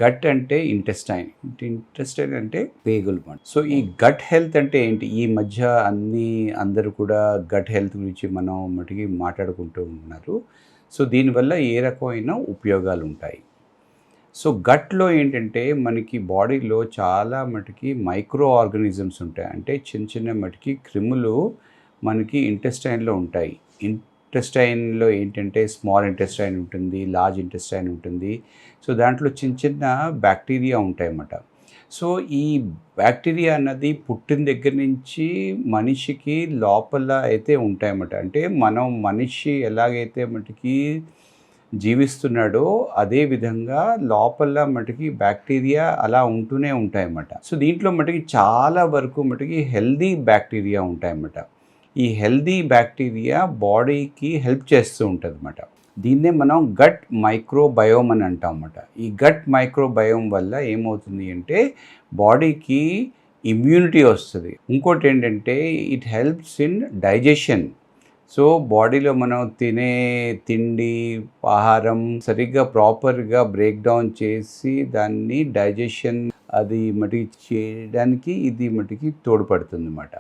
Gut అంటే intestine. Intestine అంటే పేగులు మాట. సో ఈ గట్ హెల్త్ అంటే ఏంటి? ఈ మధ్య అందరూ కూడా గట్ హెల్త్ గురించి మనం మటుకి మాట్లాడుకుంటూ ఉన్నారు. సో దీనివల్ల ఏ రకమైన ఉపయోగాలు ఉంటాయి? సో గట్‌లో ఏంటంటే మనకి బాడీలో చాలా మటుకి మైక్రో ఆర్గానిజమ్స్ ఉంటాయి. అంటే చిన్న చిన్న మటుకి క్రిములు మనకి ఇంటెస్టైన్‌లో ఉంటాయి. ఇంటెస్టైన్‌లో ఏంటంటే స్మాల్ ఇంటెస్టైన్ ఉంటుంది, లార్జ్ ఇంటెస్టైన్ ఉంటుంది. సో దాంట్లో చిన్న చిన్న బ్యాక్టీరియా ఉంటాయన్నమాట. సో ఈ బ్యాక్టీరియా అన్నది పుట్టిన దగ్గర నుంచి మనిషికి లోపల అయితే ఉంటాయన్నమాట. అంటే మనిషి ఎలాగైతే మటుకి జీవిస్తున్నాడో అదే విధంగా లోపల మటుకి బ్యాక్టీరియా అలా ఉంటూనే ఉంటాయన్నమాట. సో దీంట్లో మటుకి చాలా వరకు మటుకి హెల్దీ బ్యాక్టీరియా ఉంటాయన్నమాట. ఈ హెల్దీ బ్యాక్టీరియా బాడీకి హెల్ప్ చేస్తూ ఉంటుందన్నమాట. దీన్నే మనం గట్ మైక్రోబయోమ్ అని అంటాం అన్నమాట. ఈ గట్ మైక్రోబయోమ్ వల్ల ఏమవుతుంది అంటే బాడీకి ఇమ్యూనిటీ వస్తుంది. ఇంకోటి ఏంటంటే it helps in digestion. So బాడీలో మనం తినే తిండి, ఆహారం సరిగ్గా ప్రాపర్‌గా బ్రేక్ డౌన్ చేసి దాన్ని డైజెషన్ అది మటికి చేయడానికి ఇది మటికి తోడ్పడుతుందన్నమాట.